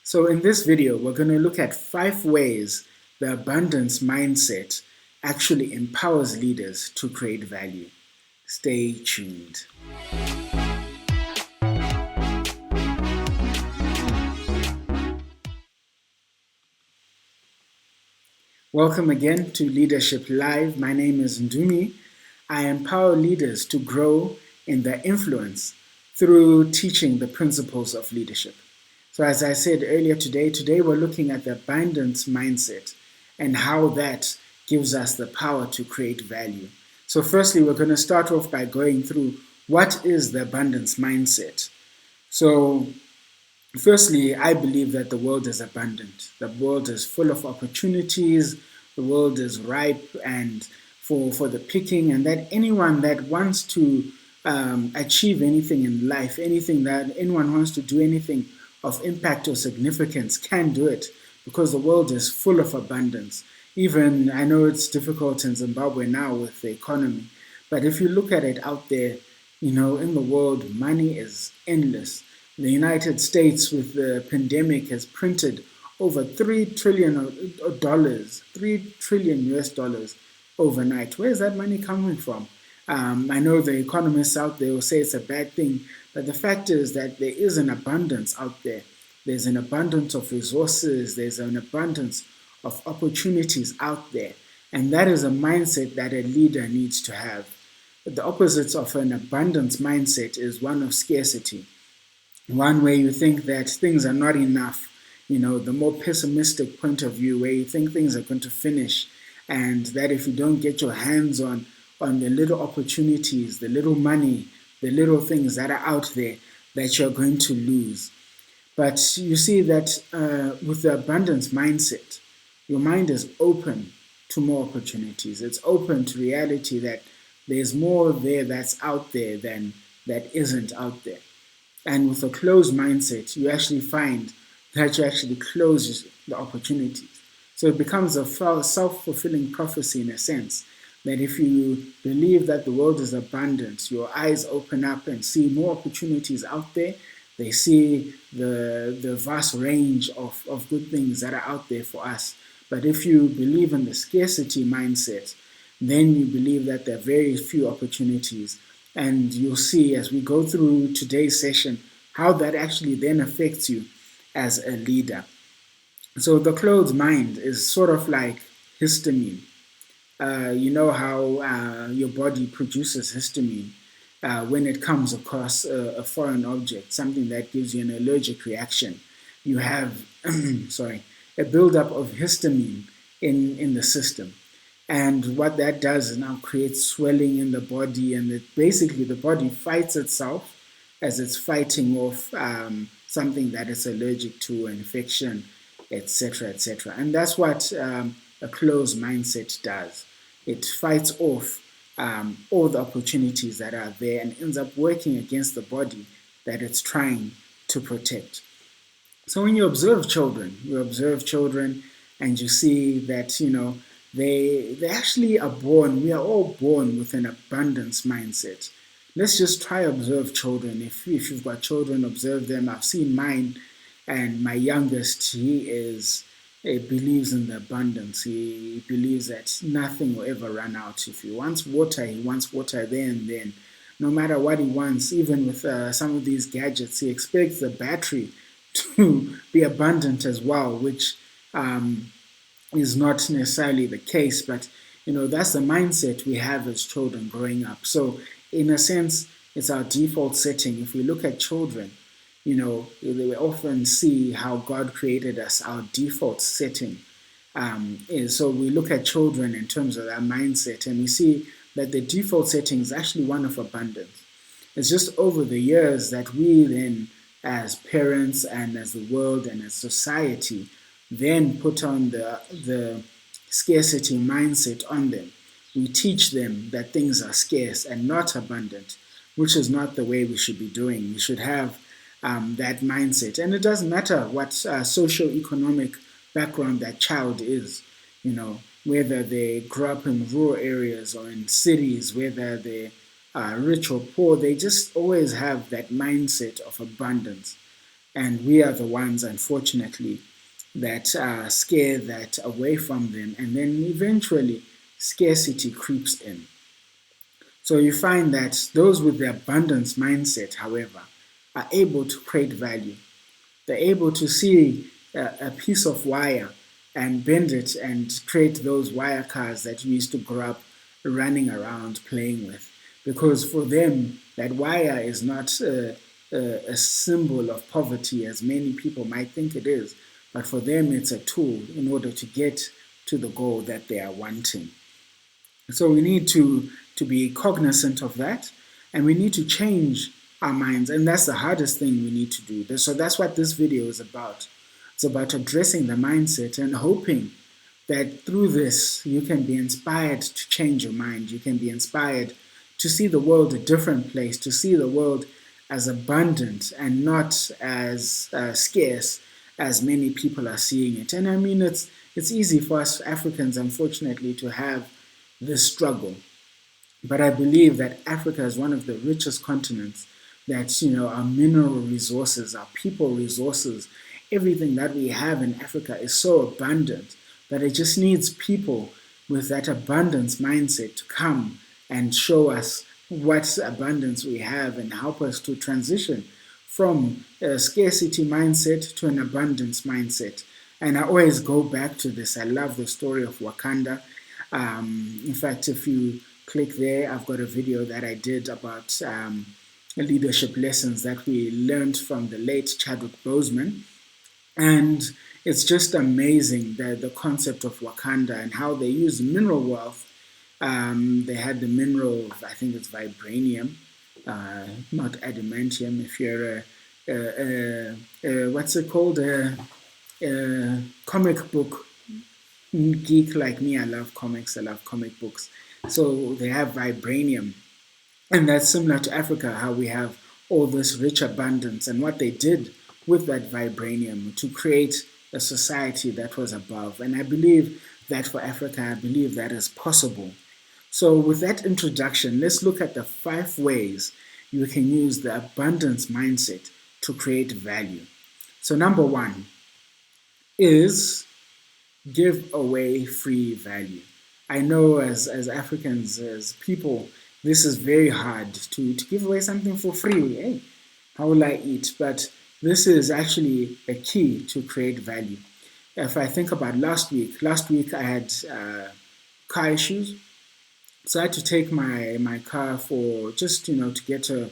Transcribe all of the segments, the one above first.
So in this video, we're going to look at 5 ways the abundance mindset actually empowers leaders to create value. Stay tuned. Welcome again to Leadership Live. My name is Ndumi. I empower leaders to grow in their influence through teaching the principles of leadership. So as I said earlier today we're looking at the abundance mindset and how that gives us the power to create value. So firstly, we're going to start off by going through what is the abundance mindset. So firstly, I believe that the world is abundant. The world is full of opportunities. The world is ripe and for the picking, and that anyone that wants to achieve anything in life, anyone wants to do anything of impact or significance can do it, because the world is full of abundance. Even, I know it's difficult in Zimbabwe now with the economy, but if you look at it out there, in the world, money is endless. The United States with the pandemic has printed over $3 trillion, $3 trillion US dollars overnight. Where is that money coming from? I know the economists out there will say it's a bad thing, but the fact is that there is an abundance out there. There's an abundance of resources. There's an abundance of opportunities out there. And that is a mindset that a leader needs to have. The opposite of an abundance mindset is one of scarcity. One where you think that things are not enough, the more pessimistic point of view where you think things are going to finish, and that if you don't get your hands on the little opportunities, the little money, the little things that are out there, that you're going to lose. But you see that with the abundance mindset, your mind is open to more opportunities. It's open to reality that there's more there that's out there than that isn't out there. And with a closed mindset, you actually find that you actually close the opportunities. So it becomes a self-fulfilling prophecy in a sense, that if you believe that the world is abundant, your eyes open up and see more opportunities out there. They see the vast range of good things that are out there for us. But if you believe in the scarcity mindset, then you believe that there are very few opportunities. And you'll see as we go through today's session how that actually then affects you as a leader. So the closed mind is sort of like histamine. You know how your body produces histamine when it comes across a foreign object, something that gives you an allergic reaction. You have, a buildup of histamine in the system. And what that does is now creates swelling in the body, and basically the body fights itself as it's fighting off something that it's allergic to, infection, etc., etc. And that's what a closed mindset does. It fights off all the opportunities that are there and ends up working against the body that it's trying to protect. So when you observe children and you see that, they actually are born, we are all born with an abundance mindset. Let's just try observe children. If you've got children, observe them. I've seen mine, and my youngest, he believes in the abundance. He believes that nothing will ever run out. If he wants water, he wants water there and then. No matter what he wants, even with some of these gadgets, he expects the battery to be abundant as well, which is not necessarily the case, but that's the mindset we have as children growing up. So in a sense, it's our default setting. If we look at children, we often see how God created us. Our default setting is, so we look at children in terms of our mindset, and we see that the default setting is actually one of abundance. It's just over the years that we then, as parents and as the world and as society, then put on the scarcity mindset on them. We teach them that things are scarce and not abundant, which is not the way we should be doing. We should have that mindset. And it doesn't matter what socio-economic background that child is, whether they grew up in rural areas or in cities, whether they are rich or poor, they just always have that mindset of abundance. And we are the ones, unfortunately, that scare that away from them. And then eventually, scarcity creeps in. So you find that those with the abundance mindset, however, are able to create value. They're able to see a piece of wire and bend it and create those wire cars that you used to grow up running around playing with. Because for them, that wire is not a symbol of poverty as many people might think it is, but for them it's a tool in order to get to the goal that they are wanting. So we need to be cognizant of that, and we need to change our minds, and that's the hardest thing we need to do. So that's what this video is about. It's about addressing the mindset and hoping that through this you can be inspired to change your mind. You can be inspired to see the world a different place, to see the world as abundant and not as scarce as many people are seeing it. And I mean, it's easy for us Africans, unfortunately, to have this struggle. But I believe that Africa is one of the richest continents, that, our mineral resources, our people resources, everything that we have in Africa is so abundant that it just needs people with that abundance mindset to come and show us what abundance we have and help us to transition from a scarcity mindset to an abundance mindset. And I always go back to this. I love the story of Wakanda. In fact, if you click there, I've got a video that I did about leadership lessons that we learned from the late Chadwick Boseman. And it's just amazing the concept of Wakanda and how they use mineral wealth. They had the mineral, I think it's vibranium, not adamantium. If you're what's it called? A comic book geek like me, I love comics, I love comic books. So they have vibranium. And that's similar to Africa, how we have all this rich abundance, and what they did with that vibranium to create a society that was above. And I believe that for Africa, I believe that is possible. So with that introduction, let's look at the 5 ways you can use the abundance mindset to create value. So number 1 is give away free value. I know as Africans, as people, this is very hard to give away something for free. Hey, how will I eat? But this is actually a key to create value. If I think about last week I had car issues. So I had to take my car for just, to get a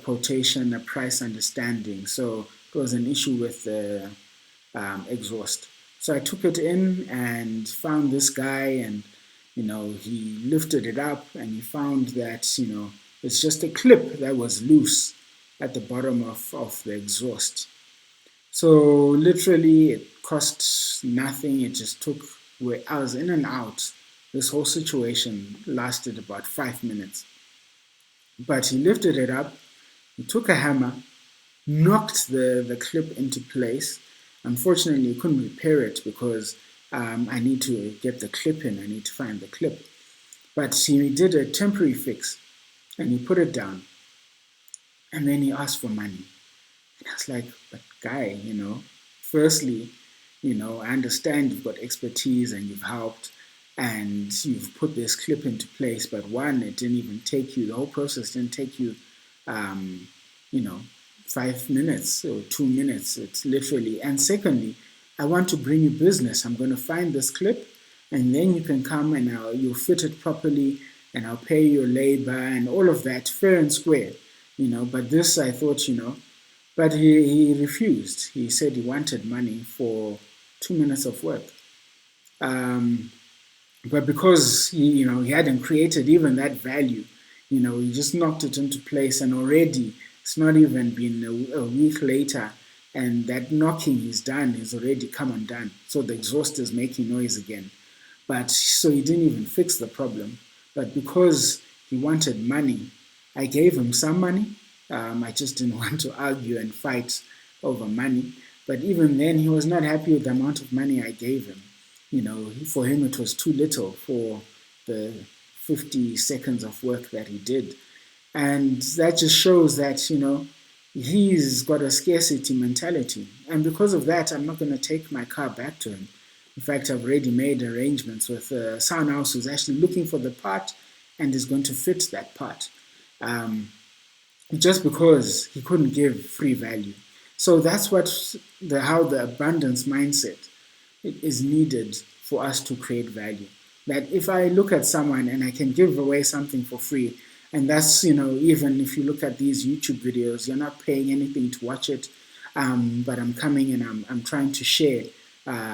quotation, a price understanding. So it was an issue with the exhaust. So I took it in and found this guy, and he lifted it up and he found that it's just a clip that was loose at the bottom of the exhaust. So literally it cost nothing. It just took where I was in and out. This whole situation lasted about 5 minutes. But he lifted it up, he took a hammer, knocked the clip into place. Unfortunately, he couldn't repair it because I need to get the clip in. I need to find the clip. But he did a temporary fix, and he put it down. And then he asked for money. And I was like, but guy, firstly, I understand you've got expertise and you've helped and you've put this clip into place, but one, it didn't even take you, the whole process didn't take you, 5 minutes or 2 minutes. It's literally, and secondly, I want to bring you business. I'm going to find this clip, and then you can come and you'll fit it properly, and I'll pay your labor and all of that, fair and square, But this, I thought, but he refused. He said he wanted money for 2 minutes of work. But because he hadn't created even that value, he just knocked it into place, and already it's not even been a week later, and that knocking he's done is already come undone. So the exhaust is making noise again. But so he didn't even fix the problem. But because he wanted money, I gave him some money. I just didn't want to argue and fight over money. But even then, he was not happy with the amount of money I gave him. For him it was too little for the 50 seconds of work that he did. And that just shows that, he's got a scarcity mentality. And because of that, I'm not going to take my car back to him. In fact, I've already made arrangements with someone else who's actually looking for the part and is going to fit that part. Just because he couldn't give free value. So that's how the abundance mindset is needed for us to create value. That if I look at someone and I can give away something for free, and that's, even if you look at these YouTube videos, you're not paying anything to watch it, but I'm coming and I'm trying to share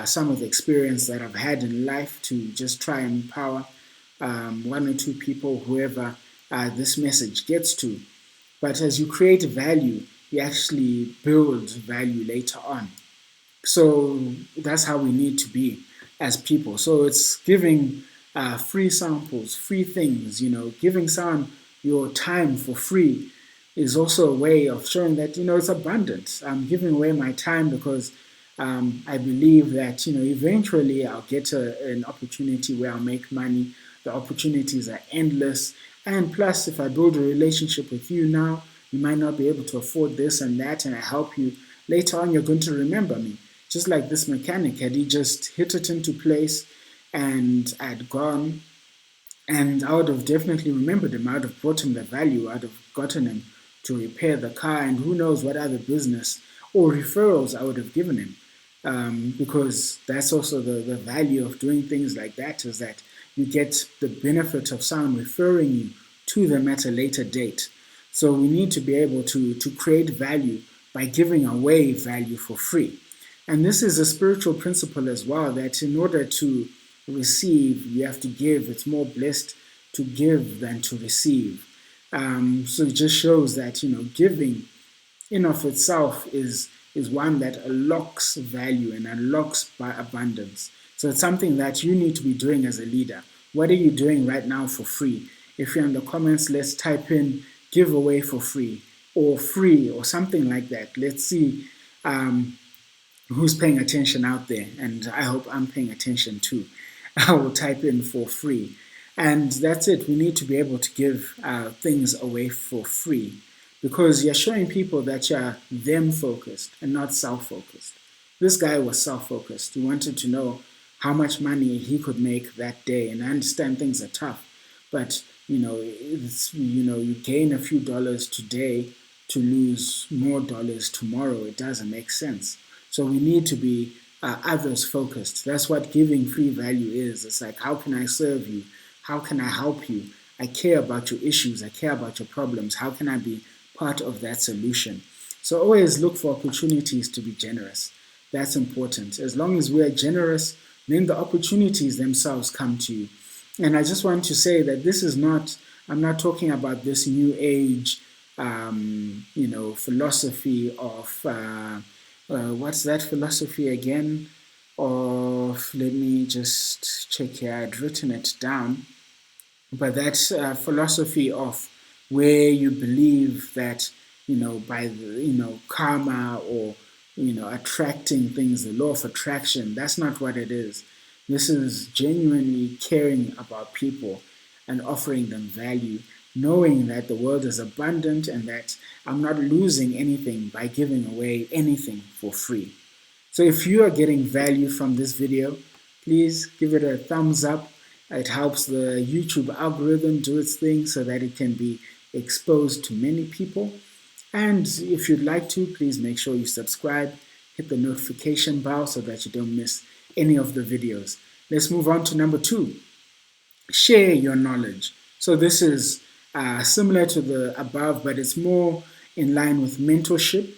some of the experience that I've had in life to just try and empower one or two people, whoever this message gets to. But as you create value, you actually build value later on. So that's how we need to be as people. So it's giving free samples, free things, giving someone your time for free is also a way of showing that, it's abundant. I'm giving away my time because I believe that, eventually I'll get an opportunity where I'll make money. The opportunities are endless. And plus, if I build a relationship with you now, you might not be able to afford this and that, and I help you. Later on, you're going to remember me. Just like this mechanic, had he just hit it into place and I'd gone, and I would have definitely remembered him. I would have brought him the value. I'd have gotten him to repair the car, and who knows what other business or referrals I would have given him. Because that's also the value of doing things like that, is that you get the benefit of someone referring you to them at a later date. So we need to be able to create value by giving away value for free. And this is a spiritual principle as well, that in order to receive, you have to give. It's more blessed to give than to receive. So it just shows that, giving in of itself is one that unlocks value and unlocks abundance. So it's something that you need to be doing as a leader. What are you doing right now for free? If you're in the comments, let's type in give away for free or something like that. Let's see who's paying attention out there, and I hope I'm paying attention too. I will type in for free. And that's it. We need to be able to give things away for free, because you're showing people that you're them focused and not self focused. This guy was self focused. He wanted to know how much money he could make that day. And I understand things are tough, but you gain a few dollars today to lose more dollars tomorrow. It doesn't make sense. So we need to be others focused. That's what giving free value is. It's like, how can I serve you? How can I help you? I care about your issues. I care about your problems. How can I be part of that solution? So always look for opportunities to be generous. That's important. As long as we are generous, then the opportunities themselves come to you. And I just want to say that this is not, I'm not talking about this new age, philosophy of, what's that philosophy again? Of, let me just check here, I'd written it down. But that's philosophy of where you believe that, by the, karma or, attracting things, the law of attraction. That's not what it is. This is genuinely caring about people and offering them value, knowing that the world is abundant and that I'm not losing anything by giving away anything for free. So if you are getting value from this video, please give it a thumbs up. It helps the YouTube algorithm do its thing so that it can be exposed to many people. And if you'd like to, please make sure you subscribe, hit the notification bell so that you don't miss any of the videos. Let's move on to number 2. Share your knowledge. So this is similar to the above, but it's more in line with mentorship.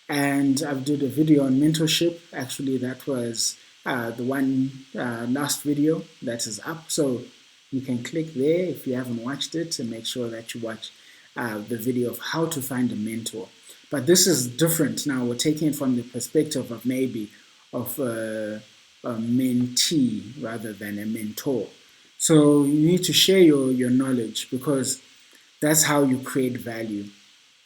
And I've did a video on mentorship. Actually, that was the one last video that is up. So you can click there if you haven't watched it and make sure that you watch the video of how to find a mentor. But this is different. Now we're taking it from the perspective of maybe of a mentee rather than a mentor. So you need to share your knowledge, because that's how you create value.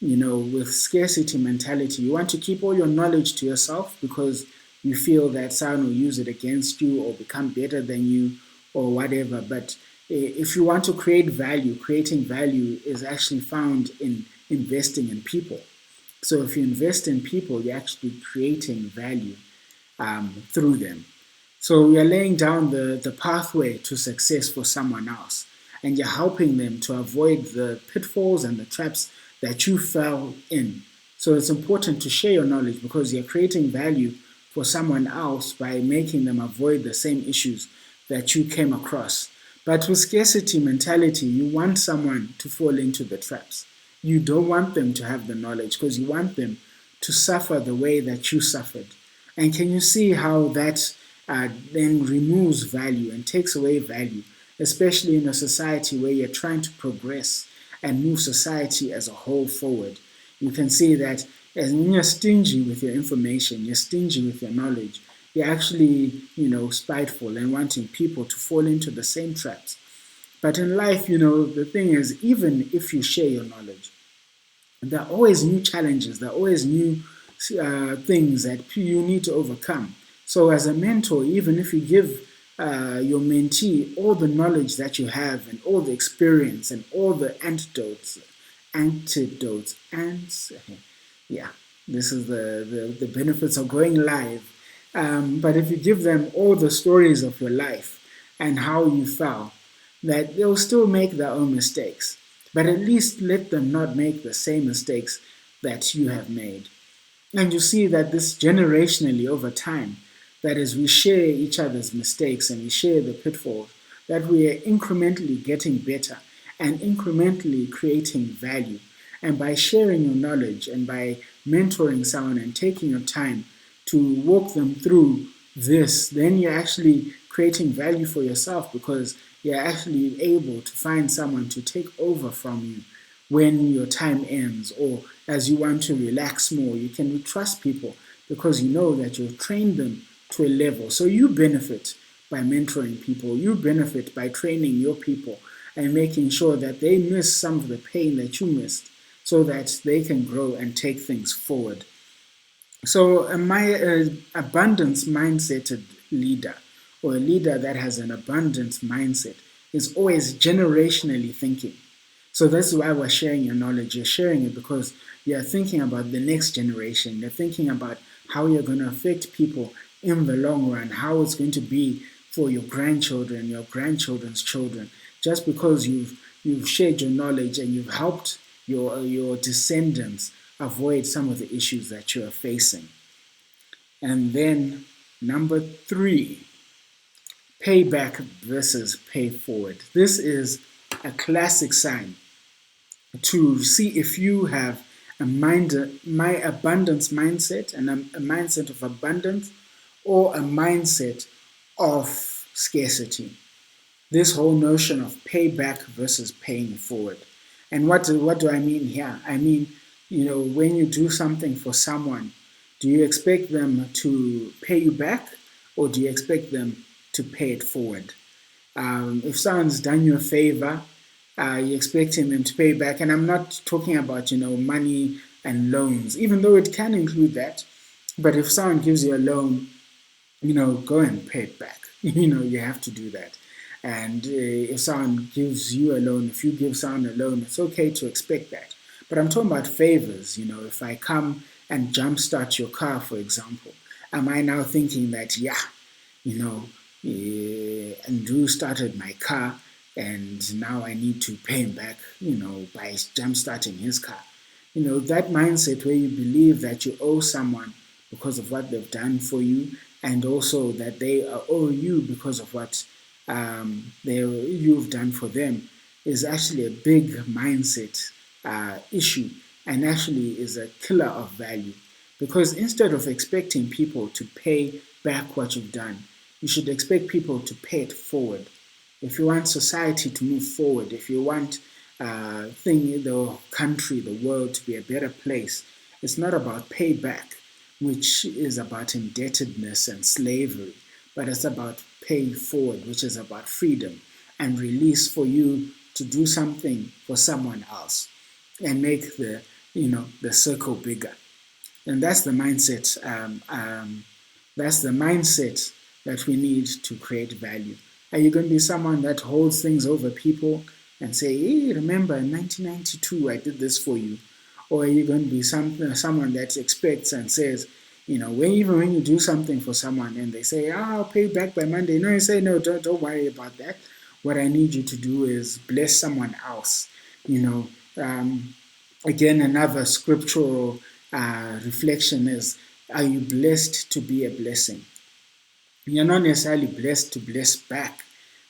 With scarcity mentality, you want to keep all your knowledge to yourself because you feel that someone will use it against you or become better than you or whatever. But if you want to create value, creating value is actually found in investing in people. So if you invest in people, you're actually creating value through them. So you're laying down the pathway to success for someone else, and you're helping them to avoid the pitfalls and the traps that you fell in. So it's important to share your knowledge because you're creating value for someone else by making them avoid the same issues that you came across. But with scarcity mentality, you want someone to fall into the traps. You don't want them to have the knowledge because you want them to suffer the way that you suffered. And can you see how that then removes value and takes away value, especially in a society where you're trying to progress and move society as a whole forward? You can see that as when you're stingy with your information, you're stingy with your knowledge, you're actually, spiteful and wanting people to fall into the same traps. But in life, the thing is, even if you share your knowledge, there are always new challenges, there are always new things that you need to overcome. So, as a mentor, even if you give your mentee all the knowledge that you have and all the experience and all the and yeah, this is the benefits of going live. But if you give them all the stories of your life and how you fell, that they'll still make their own mistakes. But at least let them not make the same mistakes that you have made. And you see that this generationally over time, that as we share each other's mistakes and we share the pitfalls, that we are incrementally getting better and incrementally creating value. And by sharing your knowledge and by mentoring someone and taking your time to walk them through this, then you're actually creating value for yourself because you're actually able to find someone to take over from you when your time ends, or as you want to relax more. You can trust people because you know that you've trained them to a level. So you benefit by mentoring people, you benefit by training your people and making sure that they miss some of the pain that you missed so that they can grow and take things forward. So my abundance mindset leader, or a leader that has an abundance mindset, is always generationally thinking. So that's why we're sharing your knowledge. You're sharing it because you're thinking about the next generation. You're thinking about how you're going to affect people in the long run, how it's going to be for your grandchildren, your grandchildren's children. Just because you've shared your knowledge and you've helped your descendants avoid some of the issues that you are facing. And then number 3, payback versus pay forward. This is a classic sign to see if you have my abundance mindset and a mindset of abundance or a mindset of scarcity. This whole notion of payback versus paying forward. And what do I mean here? I mean, when you do something for someone, do you expect them to pay you back or do you expect them to pay it forward? If someone's done you a favor, you're expecting them to pay back. And I'm not talking about, money and loans, even though it can include that. But if someone gives you a loan, go and pay it back. You have to do that. And if someone gives you a loan, if you give someone a loan, it's okay to expect that. But I'm talking about favors. If I come and jumpstart your car, for example, am I now thinking that, Andrew started my car and now I need to pay him back, by jumpstarting his car? That mindset where you believe that you owe someone because of what they've done for you, and also that they owe you because of what you've done for them, is actually a big mindset issue, and actually is a killer of value. Because instead of expecting people to pay back what you've done, you should expect people to pay it forward. If you want society to move forward, if you want the country, the world to be a better place, it's not about payback, which is about indebtedness and slavery, but it's about pay forward, which is about freedom and release for you to do something for someone else and make the circle bigger. And that's the mindset. That's the mindset that we need to create value. Are you going to be someone that holds things over people and say, hey, remember in 1992 I did this for you? Or are you going to be someone that expects and says, even when you do something for someone and they say, I'll pay back by Monday. No, you say, no, don't worry about that. What I need you to do is bless someone else. Again, another scriptural reflection is, are you blessed to be a blessing? You're not necessarily blessed to bless back.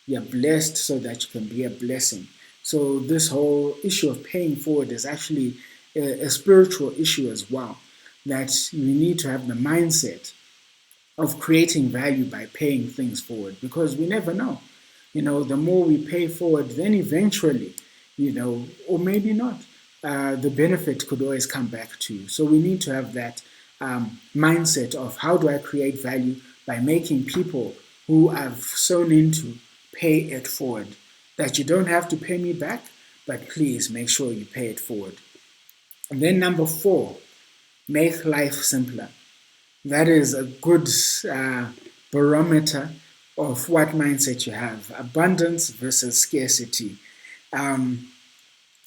You're blessed so that you can be a blessing. So this whole issue of paying forward is actually a spiritual issue as well, that you need to have the mindset of creating value by paying things forward, because we never know. The more we pay forward, then eventually, or maybe not, the benefit could always come back to you. So we need to have that mindset of, how do I create value by making people who I've sown into pay it forward. That you don't have to pay me back, but please make sure you pay it forward. And then number 4, make life simpler. That is a good barometer of what mindset you have. Abundance versus scarcity.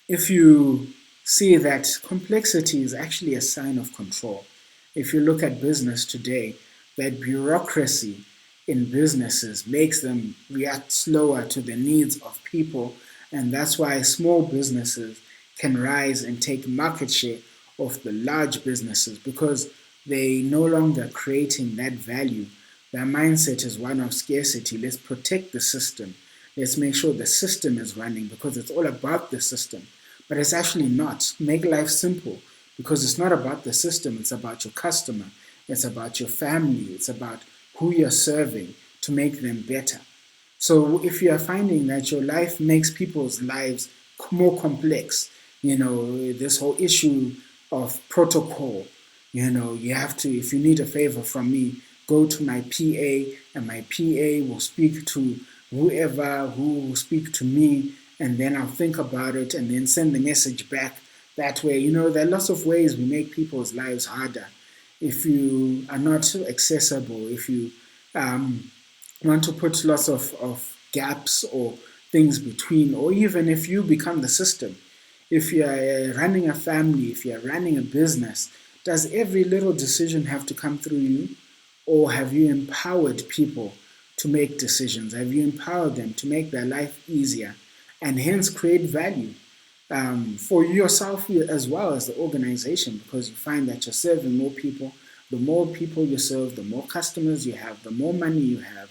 If you see that complexity is actually a sign of control. If you look at business today, that bureaucracy in businesses makes them react slower to the needs of people, and that's why small businesses can rise and take market share of the large businesses, because they no longer creating that value. Their mindset is one of scarcity. Let's protect the system. Let's make sure the system is running, because it's all about the system. But it's actually not. Make life simple, because it's not about the system. It's about your customer. It's about your family. It's about who you're serving to make them better. So if you are finding that your life makes people's lives more complex, this whole issue of protocol, you have to, if you need a favor from me, go to my PA, and my PA will speak to whoever who will speak to me, and then I'll think about it and then send the message back that way. There are lots of ways we make people's lives harder. If you are not accessible, if you want to put lots of gaps or things between, or even if you become the system. If you're running a family, if you're running a business, does every little decision have to come through you? Or have you empowered people to make decisions? Have you empowered them to make their life easier and hence create value for yourself as well as the organization? Because you find that you're serving more people. The more people you serve, the more customers you have, the more money you have,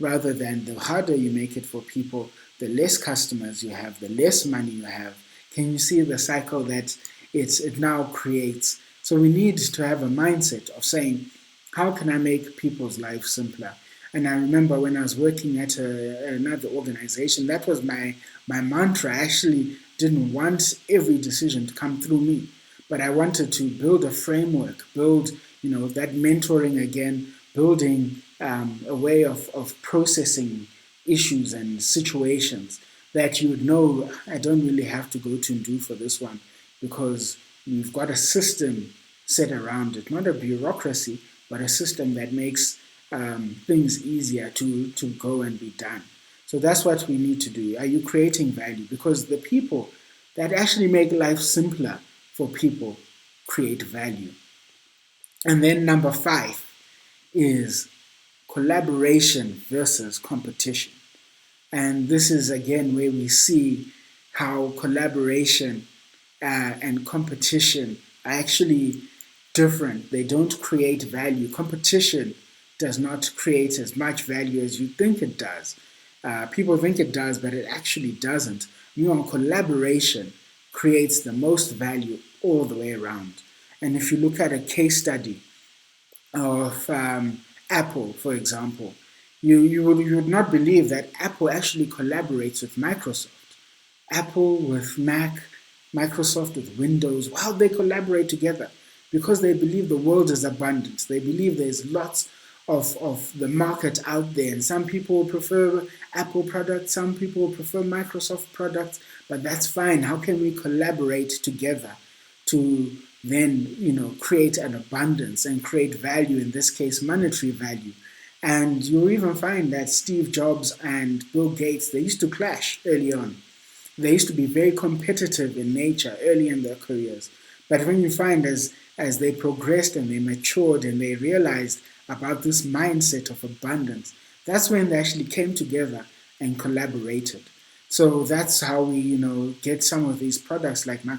rather than the harder you make it for people, the less customers you have, the less money you have. Can you see the cycle that it now creates? So we need to have a mindset of saying, how can I make people's lives simpler? And I remember when I was working at another organization, that was my mantra. I actually didn't want every decision to come through me, but I wanted to build a framework, build that mentoring again, building a way of processing issues and situations that you would know, I don't really have to go to and do for this one, because we've got a system set around it, not a bureaucracy, but a system that makes things easier to go and be done. So that's what we need to do. Are you creating value? Because the people that actually make life simpler for people create value. And then number 5 is collaboration versus competition. And this is again where we see how collaboration and competition are actually different. They don't create value. Competition does not create as much value as you think it does. People think it does, but it actually doesn't. Collaboration creates the most value all the way around. And if you look at a case study of Apple, for example, you would not believe that Apple actually collaborates with Microsoft. Apple with Mac, Microsoft with Windows. Wow, they collaborate together because they believe the world is abundant. They believe there's lots of the market out there, and some people prefer Apple products, some people prefer Microsoft products, but that's fine. How can we collaborate together to then create an abundance and create value, in this case monetary value? And you'll even find that Steve Jobs and Bill Gates, they used to clash early on. They used to be very competitive in nature early in their careers. But when you find as they progressed and they matured and they realized about this mindset of abundance, that's when they actually came together and collaborated. So that's how we, get some of these products like um,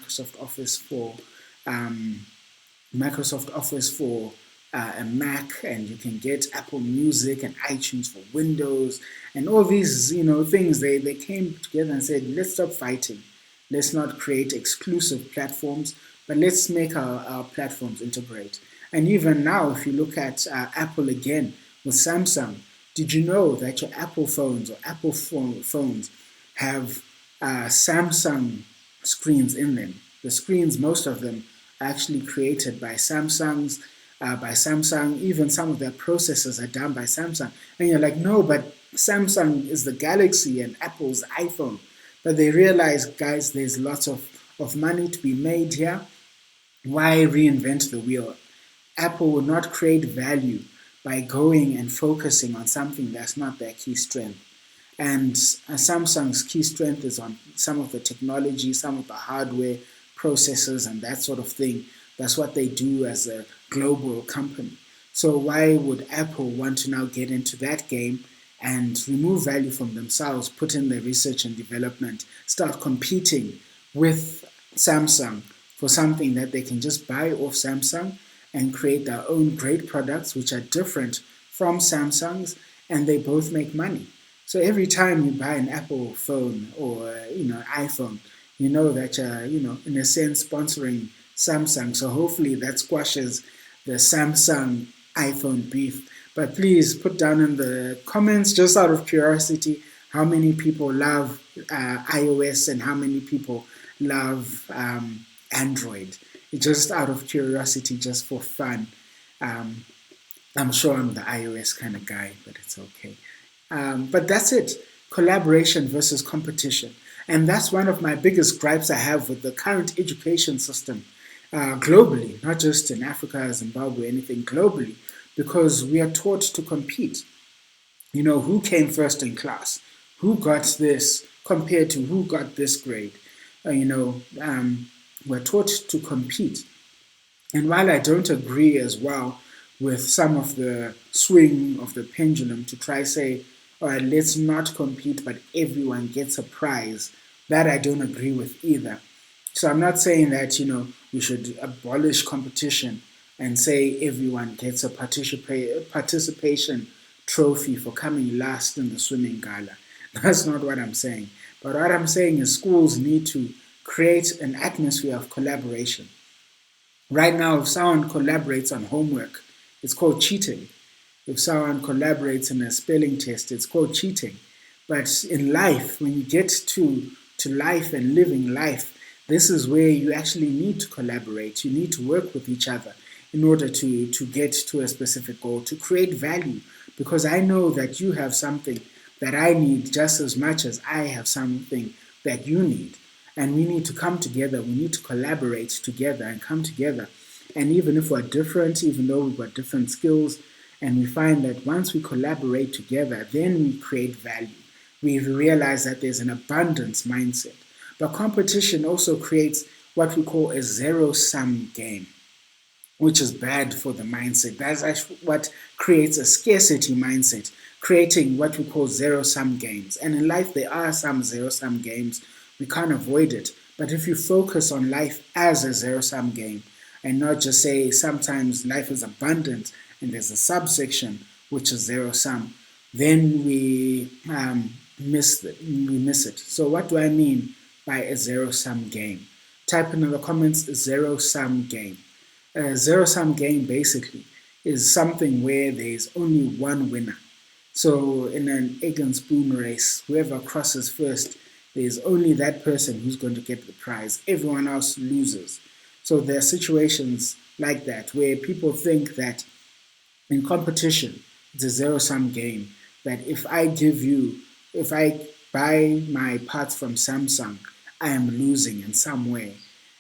Microsoft Office for a Mac, and you can get Apple Music and iTunes for Windows, and all these things. They came together and said, let's stop fighting. Let's not create exclusive platforms, but let's make our platforms integrate. And even now, if you look at Apple again with Samsung, did you know that your Apple phones or phones have Samsung screens in them? The screens, most of them, are actually created by Samsung. Even some of their processors are done by Samsung. And you're like, no, but Samsung is the Galaxy and Apple's iPhone. But they realize, guys, there's lots of money to be made here. Why reinvent the wheel? Apple will not create value by going and focusing on something that's not their key strength. And Samsung's key strength is on some of the technology, some of the hardware, processors, and that sort of thing. That's what they do as a global company. So why would Apple want to now get into that game and remove value from themselves, put in the research and development, start competing with Samsung for something that they can just buy off Samsung and create their own great products which are different from Samsung's, and they both make money. So every time you buy an Apple phone or iPhone, you know that you're in a sense sponsoring Samsung. So hopefully that squashes the Samsung iPhone beef. But please put down in the comments, just out of curiosity, how many people love iOS and how many people love Android. Just out of curiosity, just for fun. Um, I'm sure I'm the iOS kind of guy, but it's okay. But that's it. Collaboration versus competition. And that's one of my biggest gripes I have with the current education system globally, not just in Africa, Zimbabwe, anything globally, because we are taught to compete. Who came first in class? Who got this compared to who got this grade? We're taught to compete. And while I don't agree as well with some of the swing of the pendulum to try say, all right, let's not compete, but everyone gets a prize, that I don't agree with either. So I'm not saying that, we should abolish competition and say everyone gets a participation trophy for coming last in the swimming gala. That's not what I'm saying. But what I'm saying is schools need to create an atmosphere of collaboration. Right now, if someone collaborates on homework, it's called cheating. If someone collaborates in a spelling test, it's called cheating. But in life, when you get to life and living life, this is where you actually need to collaborate. You need to work with each other in order to get to a specific goal, to create value. Because I know that you have something that I need just as much as I have something that you need. And we need to come together. We need to collaborate together and come together. And even if we're different, even though we've got different skills, and we find that once we collaborate together, then we create value. We realize that there's an abundance mindset. But competition also creates what we call a zero-sum game, which is bad for the mindset. That's actually what creates a scarcity mindset, creating what we call zero-sum games. And in life, there are some zero-sum games. We can't avoid it. But if you focus on life as a zero-sum game and not just say sometimes life is abundant and there's a subsection which is zero-sum, then we miss it. So what do I mean by a zero-sum game? Type in the comments, zero-sum game. A zero-sum game basically is something where there's only one winner. So in an egg and spoon race, whoever crosses first, there's only that person who's going to get the prize. Everyone else loses. So there are situations like that where people think that in competition, it's a zero-sum game. That if I buy my parts from Samsung, I am losing in some way.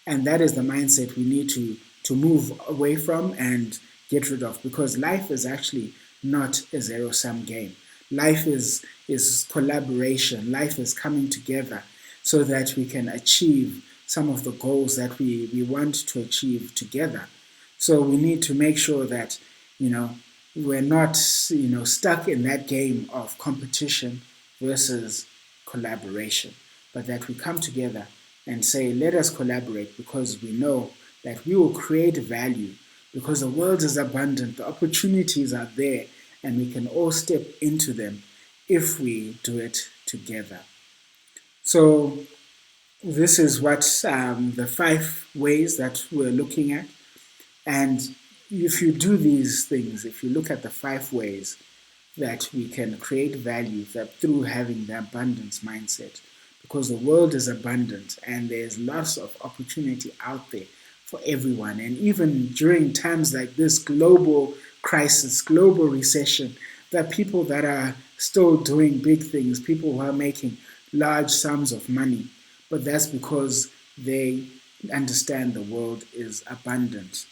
And that is the mindset we need to move away from and get rid of, because life is actually not a zero-sum game. Life is collaboration. Life is coming together so that we can achieve some of the goals that we want to achieve together. So we need to make sure that, we're not, stuck in that game of competition versus collaboration, but that we come together and say, let us collaborate because we know that we will create value because the world is abundant, the opportunities are there, and we can all step into them if we do it together. So this is what the 5 ways that we're looking at. And if you do these things, if you look at the 5 ways that we can create value that through having the abundance mindset, because the world is abundant and there's lots of opportunity out there for everyone. And even during times like this global crisis, global recession, there are people that are still doing big things, people who are making large sums of money. But that's because they understand the world is abundant.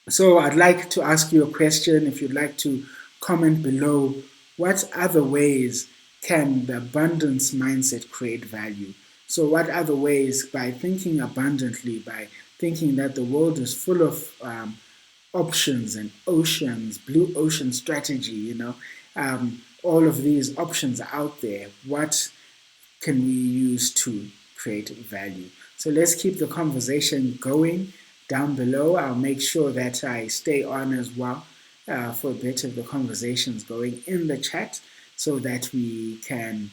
So I'd like to ask you a question. If you'd like to comment below, what other ways can the abundance mindset create value? So what other ways, by thinking abundantly, by thinking that the world is full of options and oceans, blue ocean strategy, all of these options out there, what can we use to create value? So let's keep the conversation going down below. I'll make sure that I stay on as well for a bit of the conversations going in the chat so that we can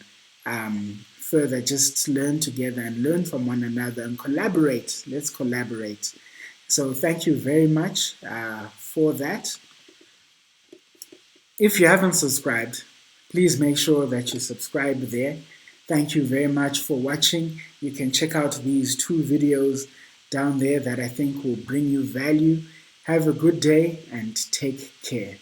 further just learn together and learn from one another and collaborate. Let's collaborate. So thank you very much for that. If you haven't subscribed, please make sure that you subscribe there. Thank you very much for watching. You can check out these 2 videos down there that I think will bring you value. Have a good day and take care.